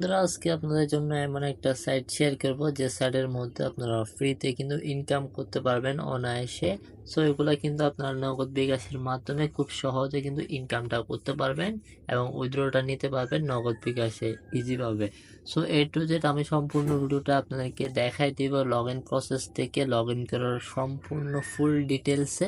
বন্ধুরা আজকে আপনাদের জন্য এমন একটা সাইট শেয়ার করব যে সাইটের মধ্যে আপনারা ফ্রিতে কিন্তু ইনকাম করতে পারবেন অনায়াসে। সো এগুলা কিন্তু আপনারা নগদ বিকাশের মাধ্যমে খুব সহজে কিন্তু ইনকামটা করতে পারবেন এবং উইথড্রটা নিতে পারবেন নগদ বিকাশে ইজিভাবে। সো এ টু জেড আমি সম্পূর্ণ ভিডিওটা আপনাদেরকে দেখাই দিব, লগ ইন প্রসেস থেকে লগ ইন করার সম্পূর্ণ ফুল ডিটেলসে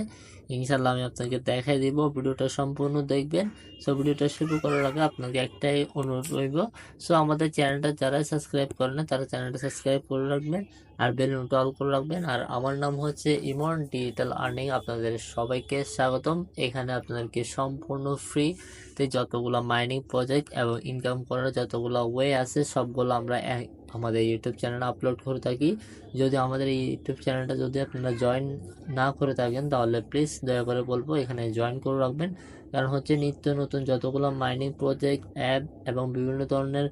ইনশাল্লাহ আমি আপনাকে দেখাই দিব। ভিডিওটা সম্পূর্ণ দেখবেন। সো ভিডিওটা শুরু করার আগে আপনাকে একটাই অনুরোধ রইব, সো আমাদের চ্যানেলটা যারা সাবস্ক্রাইব করে না তারা চ্যানেলটা সাবস্ক্রাইব করে রাখবেন আর বেল নোট অল করে রাখবেন। আর আমার নাম হচ্ছে ইমন ডিজিটাল আর্নিং। আপনাদের সবাইকে স্বাগতম। এখানে আপনাদেরকে সম্পূর্ণ ফ্রিতে যতগুলো মাইনিং প্রজেক্ট এবং ইনকাম করার যতগুলো ওয়ে আছে সবগুলো আমরা আমাদের ইউটিউব চ্যানেলে আপলোড করে থাকি। যদি আমাদের এই ইউটিউব চ্যানেলটা যদি আপনারা জয়েন না করে থাকেন তাহলে প্লিজ দয়া করে বলবো এখানে জয়েন করে রাখবেন। কারণ হচ্ছে নিত্য নতুন যতগুলো মাইনিং প্রজেক্ট অ্যাপ এবং বিভিন্ন ধরনের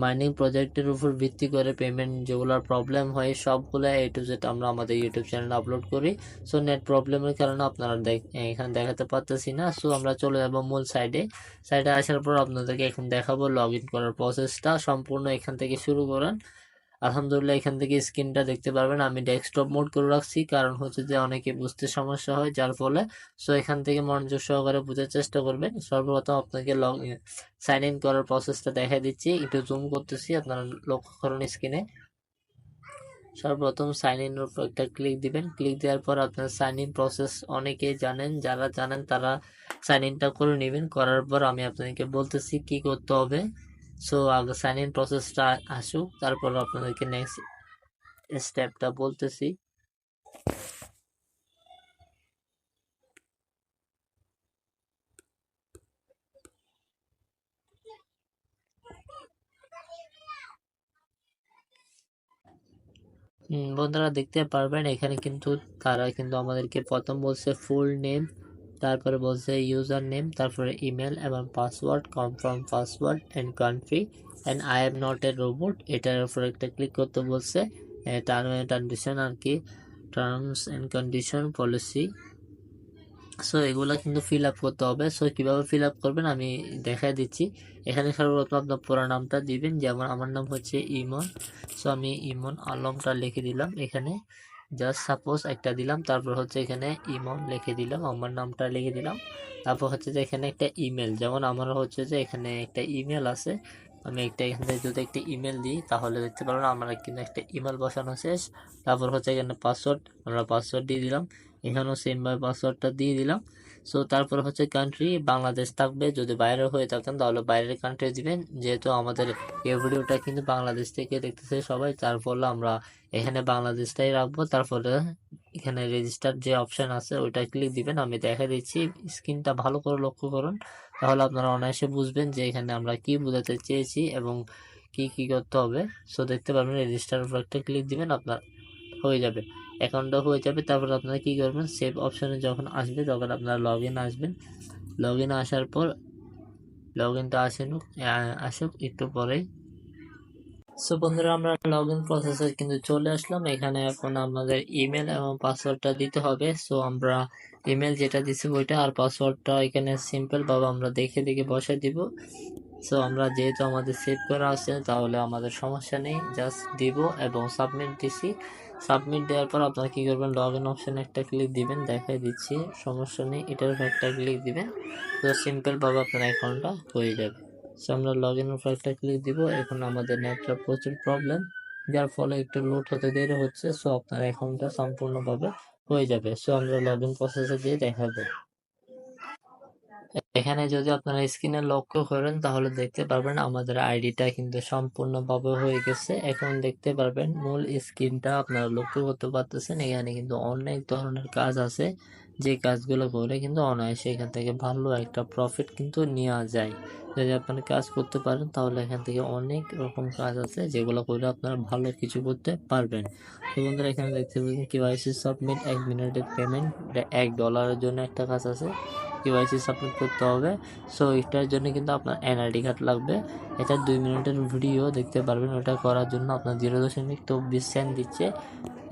মাইনিং প্রজেক্টের উপর ভিত্তি করে পেমেন্ট যেগুলোর প্রবলেম হয় সবগুলো এ টু জেড আমরা আমাদের ইউটিউব চ্যানেলে আপলোড করি। সো নেট প্রবলেমের কারণে আপনারা এখানে দেখাতে পারতেছি না। সো আমরা চলে যাব মূল সাইডে আসার পর আপনাদেরকে এখন দেখাবো লগ ইন করার প্রসেসটা। সম্পূর্ণ এখান থেকে শুরু করেন। আলহামদুলিল্লাহ এখান থেকে স্ক্রিনটা দেখতে পারবেন। আমি ডেস্কটপ মোড করে রাখছি কারণ হচ্ছে যে অনেকে বুঝতে সমস্যা হয় যার ফলে। সো এখান থেকে মনোযোগ সহকারে বোঝার চেষ্টা করবেন। সর্বপ্রথম আপনাকে সাইন ইন করার প্রসেসটা দেখা দিচ্ছি, একটু জুম করতেছি, আপনারা লক্ষ্য করুন স্ক্রিনে। সর্বপ্রথম সাইন ইন উপর একটা ক্লিক দিবেন। ক্লিক দেওয়ার পর আপনার সাইন ইন প্রসেস অনেকেই জানেন, যারা জানেন তারা সাইন ইনটা করে নেবেন। করার পর আমি আপনাদেরকে বলতেছি কি করতে হবে। সো আগে সাইন ইন প্রসেসটা আসুক, তারপর আপনাদেরকে নেক্সট স্টেপটা বলতেছি। বন্ধুরা দেখতে পারবেন এখানে কিন্তু তারা কিন্তু আমাদেরকে প্রথম বলছে ফুল নেম, তারপরে বলছে ইউজার নেম, তারপরে ইমেল এবং password, confirm password and country and I am not a robot, এটার উপর একটা ক্লিক করতে বলছে। টার্ম এন্ড কন্ডিশন আর কি, terms and condition policy. So এগুলো কিন্তু ফিল আপ করতে হবে। সো কিভাবে ফিল আপ করবেন আমি দেখাই দিচ্ছি। এখানে সর্বপ্রথম আপনার পুরো নামটা দিবেন, যেমন আমার নাম হচ্ছে ইমন। সো আমি ইমন আলমটা লিখে দিলাম এখানে, জাস্ট সাপোজ একটা দিলাম। তারপর হচ্ছে এখানে ইমন লিখে দিলাম, আমার নামটা লিখে দিলাম। তারপর হচ্ছে যে এখানে একটা ইমেল, যেমন আমার হচ্ছে যে এখানে একটা ইমেল আছে, আমি এখান থেকে যদি একটা ইমেল দিই তাহলে দেখতে পারবেন আমার কিন্তু একটা ইমেল বসানো শেষ। তারপর হচ্ছে এখানে পাসওয়ার্ড, আমরা পাসওয়ার্ড দিয়ে দিলাম, এখানেও সেম ভাবে পাসওয়ার্ডটা দিয়ে দিলাম। সো তারপর হচ্ছে কান্ট্রি বাংলাদেশ থাকবে, যদি বাইরে হয়ে থাকেন তাহলে বাইরের কান্ট্রি দিবেন। যেহেতু আমাদের এই ভিডিওটা কিন্তু বাংলাদেশ থেকে দেখতেছে সবাই, তার ফলে আমরা এখানে বাংলাদেশটাই রাখবো। তারপরে এখানে রেজিস্টার যে অপশন আছে ওইটা ক্লিক দিবেন। আমি দেখা দিচ্ছি, স্ক্রিনটা ভালো করে লক্ষ্য করুন, তাহলে আপনারা অনায়াসে বুঝবেন যে এখানে আমরা কি বোঝাতে চেয়েছি এবং কি কি করতে হবে। সো দেখতে পারবেন রেজিস্টার উপর একটা ক্লিক দিবেন, আপনার হয়ে যাবে, অ্যাকাউন্টটা হয়ে যাবে। তারপর আপনারা কি করবেন, সেভ অপশনে যখন আসবে তখন আপনারা লগ ইন আসবেন। লগ ইন আসার পর লগ ইনটা আসুক একটু পরেই। সো বন্ধুরা আমরা লগ ইন প্রসেসে কিন্তু চলে আসলাম। এখানে এখন আমাদের ইমেল এবং পাসওয়ার্ডটা দিতে হবে। সো আমরা ইমেল যেটা দিছি ওইটা, আর পাসওয়ার্ডটা এখানে সিম্পল ভাবে আমরা দেখে দেখে বসাই দিব। সো আমরা যেহেতু আমাদের সেভ করা আছে তাহলে আমাদের সমস্যা নেই, জাস্ট দিব এবং সাবমিট দিছি। সাবমিট দেওয়ার পর আপনারা কি করবেন, লগ ইন অপশনে একটা ক্লিক দিবেন, দেখাই দিচ্ছি সমস্যা নেই, এটার উপর একটা ক্লিক দিবেন। তো সিম্পল ভাবে আপনার অ্যাকাউন্টটা হয়ে যাবে। সো আমরা লগ ইন উপর একটা ক্লিক দিব। এখন আমাদের নেটটা প্রচুর প্রবলেম, যার ফলে একটু লোড হতে দেরি হচ্ছে। সো আপনার অ্যাকাউন্টটা সম্পূর্ণভাবে হয়ে যাবে। সো আমরা লগ ইন প্রসেসে দিয়ে দেখাবো। এখানে যদি আপনারা স্ক্রিনে লক্ষ্য করেন তাহলে দেখতে পারবেন আমাদের আইডিটা কিন্তু সম্পূর্ণভাবে হয়ে গেছে। এখন দেখতে পারবেন মূল স্ক্রিনটা আপনারা লক্ষ্য করতে পারতেছেন, এখানে কিন্তু অনেক ধরনের কাজ আছে, যে কাজগুলো করে কিন্তু অনায়াসে এখান থেকে ভালো একটা প্রফিট কিন্তু নেওয়া যায়। যদি আপনারা কাজ করতে পারেন তাহলে এখান থেকে অনেক রকম কাজ আছে যেগুলো করে আপনারা ভালো কিছু করতে পারবেন। তো বন্ধুরা এখানে দেখতে পাচ্ছেন কেওয়াইসি সাবমিট 1 মিনিটের পেমেন্ট, $1 জন্য একটা কাজ আছে। KYC সাবমিট করতে হবে। সো এটার জন্য কিন্তু আপনার NID কার্ড লাগবে। এটা 2 মিনিটের ভিডিও দেখতে পারবেন। ওটা করার জন্য আপনার 0.24 সেন্ট দিচ্ছে।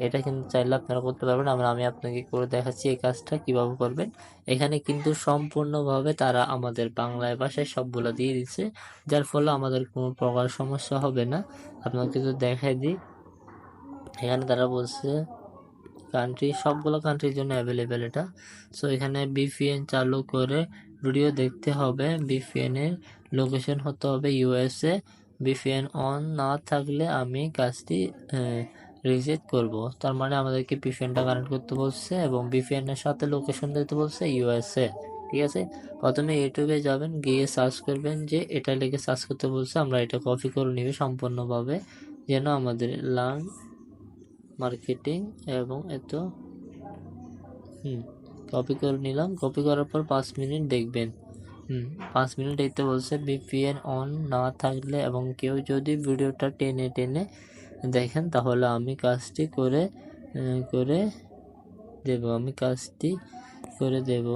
এটা কিন্তু চাইলে আপনারা করতে পারবেন। আমি আপনাকে করে দেখাচ্ছি এই কাজটা কিভাবে করবেন। এখানে কিন্তু সম্পূর্ণভাবে তারা আমাদের বাংলায় ভাষায় সবগুলো দিয়ে দিচ্ছে, যার ফলে আমাদের কোনো প্রকার সমস্যা হবে না। আপনাকে যদি দেখাই দিই, এখানে তারা বলছে কান্ট্রি, সবগুলো কান্ট্রির জন্য অ্যাভেলেবেল এটা। সো এখানে VPN চালু করে ভিডিও দেখতে হবে। VPN এর লোকেশন হতে হবে USA। VPN অন না থাকলে আমি কাজটি রিজেক্ট করব। তার মানে আমাদেরকে VPNটা কানেক্ট করতে বলছে এবং VPN এর সাথে লোকেশন দিতে বলছে USA। ঠিক আছে, প্রথমে ইউটিউবে যাবেন, গিয়ে সার্চ করবেন যে এটা লিখে সার্চ করতে বলছে। আমরা এটা কপি করে নিবে সম্পূর্ণভাবে, যেন আমাদের লার্ন মার্কেটিং এবং এত কপি করে নিলাম। কপি করার পর 5 মিনিট দেখবেন। 5 মিনিট দেখতে বলছে। VPN অন না থাকলে এবং কেউ যদি ভিডিওটা টেনে টেনে দেখেন তাহলে আমি কাজটি করে দেব।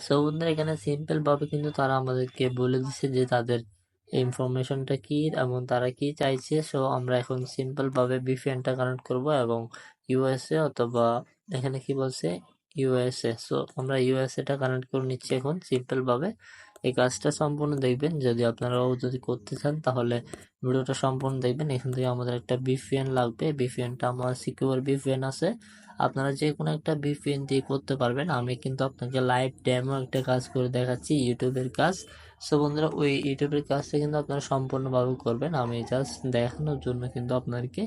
সো বন্ধুরা, এখানে সিম্পল ভাবে কিন্তু তারা আমাদেরকে বলে দিচ্ছে যে তাদের ইনফরমেশনটা কি এবং তারা কি চাইছে। সো আমরা এখন সিম্পল ভাবে VPNটা কানেক্ট করব এবং USA অথবা এখানে কি বলছে USA। সো আমরা USA-টা কানেক্ট করে নিচ্ছি এখন সিম্পল ভাবে। এই কাজটা সম্পূর্ণ দেখবেন। আপনারাও যদি করতে চান তাহলে ভিডিওটা সম্পূর্ণ দেখবেন। এখান থেকে আমাদের একটা VPN লাগবে। VPN-টা আমার সিকিউর VPN আছে। আপনারা যে কোনো একটা VPN দিয়ে করতে পারবেন। আমি কিন্তু আপনাকে লাইভ ডেমো একটা কাজ করে দেখাচ্ছি, ইউটিউবের কাজ। সো বন্ধুরা, ওই ইউটিউবের কাজটা কিন্তু আপনারা সম্পূর্ণভাবে করবেন। আমি জাস্ট দেখানোর জন্য কিন্তু আপনাদেরকে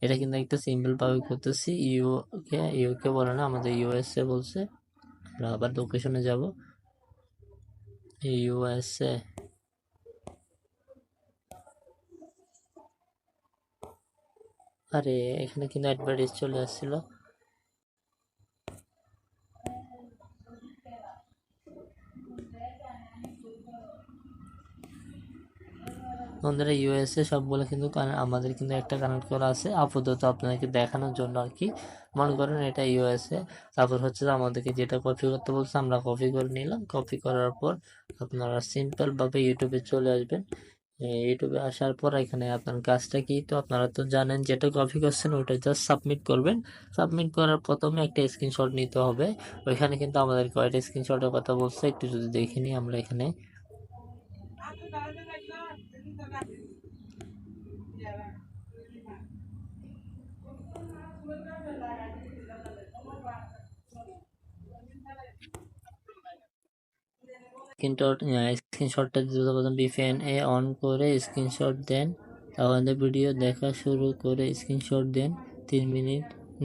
এটা কিন্তু একটা সিম্পল ভাবে করতেছি। ইউকে বলে না, আমাদের USA বলছে। আমরা আবার লোকেশনে যাব, USA। আরে এখানে কিন্তু অ্যাডভার্টাইজ চলে আসছিল। বন্ধুরা, USA সবগুলো কিন্তু আমাদের কিন্তু একটা কানেক্ট করা আছে আপাতত আপনাদেরকে দেখানোর জন্য আর কি। মনে করেন এটা USA। তারপর হচ্ছে আমাদেরকে যেটা কপি করতে বলছে আমরা কপি করে নিলাম। কপি করার পর আপনারা সিম্পল ভাবে ইউটিউবে চলে আসবেন। ইউটিউবে আসার পর এখানে আপনার কাজটা কি, তো আপনারা তো জানেন যেটা কপি করছেন ওটা জাস্ট সাবমিট করবেন। সাবমিট করার প্রথমে একটা স্ক্রিনশট নিতে হবে। ওইখানে কিন্তু আমাদের কয়টা স্ক্রিনশটের কথা বলছে একটু যদি দেখে নিই আমরা এখানে। স্ক্রিনশটটা দিতে পারেন। VPN এ অন করে স্ক্রিনশট দেন, তাহলে ভিডিও দেখা শুরু করে স্ক্রিনশট দেন। 3 মিনিট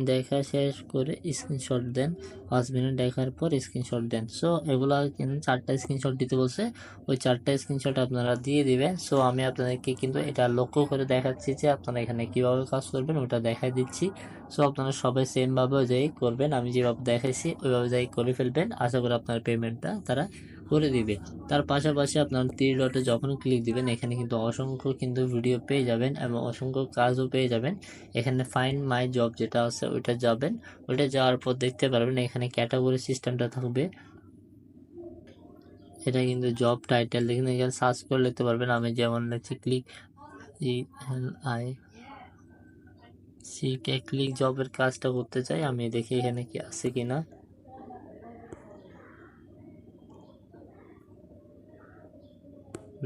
দেখা শেষ করে স্ক্রিনশট দেন। 5 মিনিট দেখার পর স্ক্রিনশট দেন। সো এগুলা কিন্তু 4টা স্ক্রিনশট দিতে বলছে। ওই 4টা স্ক্রিনশট আপনারা দিয়ে দিবেন। সো আমি আপনাদেরকে কিন্তু এটা লক্ষ্য করে দেখাচ্ছি যে আপনারা এখানে কিভাবে কাজ করবেন ওটা দেখাই দিচ্ছি। সো আপনারা সবাই সেম ভাবে যাই করবেন, আমি যেভাবে দেখাইছি ওইভাবে যাই করে ফেলবেন। আশা করি আপনার পেমেন্টটা তারা করে দিবে। তার পাশাপাশি আপনার 3 ডটে যখন ক্লিক দিবেন এখানে কিন্তু অসংখ্য কিন্তু ভিডিও পেয়ে যাবেন এবং অসংখ্য কাজও পেয়ে যাবেন। এখানে ফাইন্ড মাই জব যেটা আছে ওইটা যাবেন। ওইটা যাওয়ার পর দেখতে পারবেন এখানে ক্যাটাগরি সিস্টেমটা থাকবে। এটা কিন্তু জব টাইটেল দেখেন, এখানে সার্চ করে লিখতে পারবেন। আমি যেমন লিখছি ক্লিক ক্লিক জবের কাজটা করতে চাই। আমি দেখি এখানে কি আছে কিনা।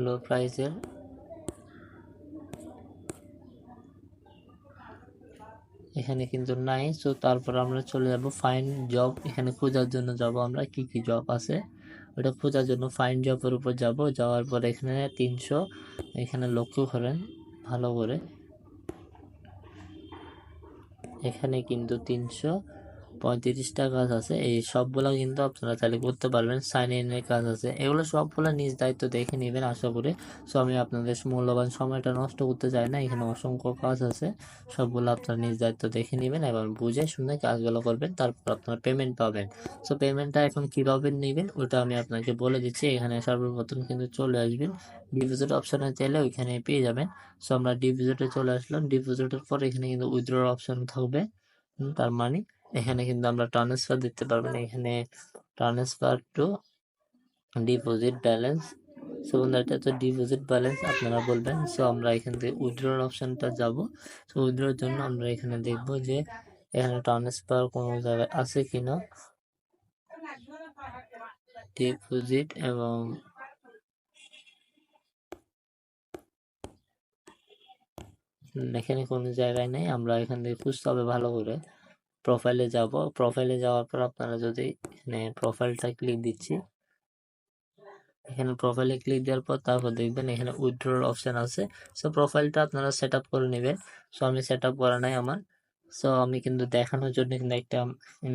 লো প্রাইসের এখানে কিন্তু নাই। সো তারপর আমরা চলে যাব ফাইন্ড জব। এখানে খোঁজার জন্য যাব, আমরা কি কি জব আছে ওটা খোঁজার জন্য ফাইন্ড জবের উপর যাব। যাওয়ার পর এখানে 300 এখানে লক্ষ্য করেন ভালো করে। এখানে কিন্তু 300 35টা কাজ আছে, এই সবগুলা কিন্তু আপনারা চাইলে করতে পারবেন। সাইন ইনের কাজ আছে, এগুলো সবগুলো নিজ দায়িত্ব দেখে নেবেন আশা করি। সো আমি আপনাদের মূল্যবান সময়টা নষ্ট করতে চাই না, এখানে অসংখ্য কাজ আছে, সবগুলো আপনারা নিজ দায়িত্ব দেখে নেবেন এবং বুঝে শুনে কাজগুলো করবেন, তারপর আপনারা পেমেন্ট পাবেন। সো পেমেন্টটা এখন কিভাবে নেবেন ওটা আমি আপনাকে বলে দিচ্ছি। এখানে সর্বপ্রথম কিন্তু চলে আসবেন ডিপোজিট অপশনে, চাইলে ওইখানে পেয়ে যাবেন। সো আমরা ডিপোজিটে চলে আসলাম, ডিপোজিটের পর এখানে কিন্তু উইথড্রর অপশন থাকবে, তার মানে এখানে কিন্তু আমরা ট্রান্সফার দিতে পারবেন, এখানে transfer to deposit balance. So বন্ধুরা এটা তো ডিপোজিট ব্যালেন্স আপনারা বলবেন। সো আমরা এখান থেকে উইথড্রর অপশনটা যাব। সো উইথড্রর জন্য আমরা এখানে দেখব যে এখানে ট্রান্সফার কোনো জায়গায় আছে কিনা, ডিপোজিট এবং এখানে কোনো জায়গায় নেই, আমরা এখান থেকে খুঁজতে হবে ভালো করে। প্রোফাইলে যাব, প্রোফাইলে যাওয়ার পর আপনারা যদি এখানে প্রোফাইলটা ক্লিক দিচ্ছি, এখানে প্রোফাইলে ক্লিক দেওয়ার পর তারপর দেখবেন এখানে উইথড্রর অপশন আছে। সো প্রোফাইলটা আপনারা সেট আপ করে নেবেন। সো আমি সেট আপ করা নাই আমার। সো আমি কিন্তু দেখানোর জন্য কিন্তু একটা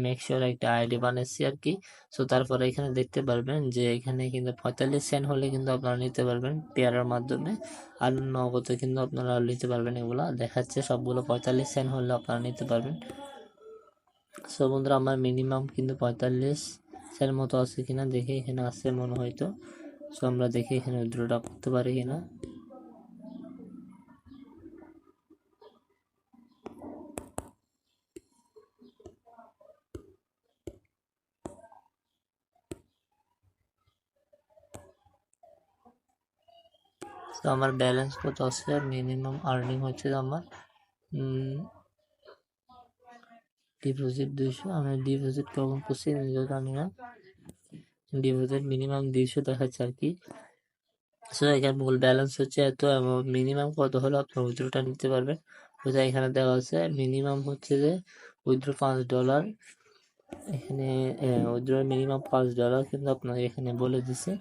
মেক শিওর একটা আইডি বানাচ্ছি আর কি। সো তারপরে এখানে দেখতে পারবেন যে এখানে কিন্তু 45 সেন্ট হলে কিন্তু আপনারা নিতে পারবেন পেয়ারের মাধ্যমে, আর নগদে কিন্তু আপনারা নিতে পারবেন। এগুলা দেখাচ্ছে সবগুলো 45 সেন্ট হলে আপনারা নিতে পারবেন। সো বন্ধুরা আমার মিনিমাম কিন্তু 45 সেন্ট মতো আছে কিনা দেখে, এখানে আছে মনে হয়তো। সো আমরা দেখি এখানে উইথড্রটা করতে পারি কিনা। তো আমার ব্যালেন্স কত আছে, মিনিমাম আর্নিং হচ্ছে আমার ডিপোজিট 200। আমি ডিপোজিট কখন করছি নিজেও জানি না, ডিপোজিট মিনিমাম 200 দেখাচ্ছে আর কি। সো এখানে মূল ব্যালেন্স হচ্ছে এত, এবং মিনিমাম কত হলে আপনার উইথড্রটা নিতে পারবেন ওইটা এখানে দেওয়া আছে। মিনিমাম হচ্ছে যে উইথড্র $5, এখানে উইথড্র মিনিমাম $5 কিন্তু আপনাকে এখানে বলে দিছে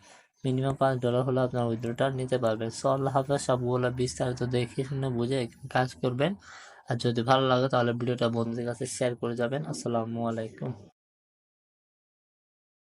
মিনিমাম $5 হলে আপনার উইথড্রটা নিতে পারবেন। সো আল্লাহ হাফেজ, সবগুলো বিস্তারিত দেখে শুনে বুঝে কাজ করবেন। আর যদি ভালো লাগে তাহলে ভিডিওটা বন্ধুদের কাছে শেয়ার করে যাবেন। আসসালামু আলাইকুম।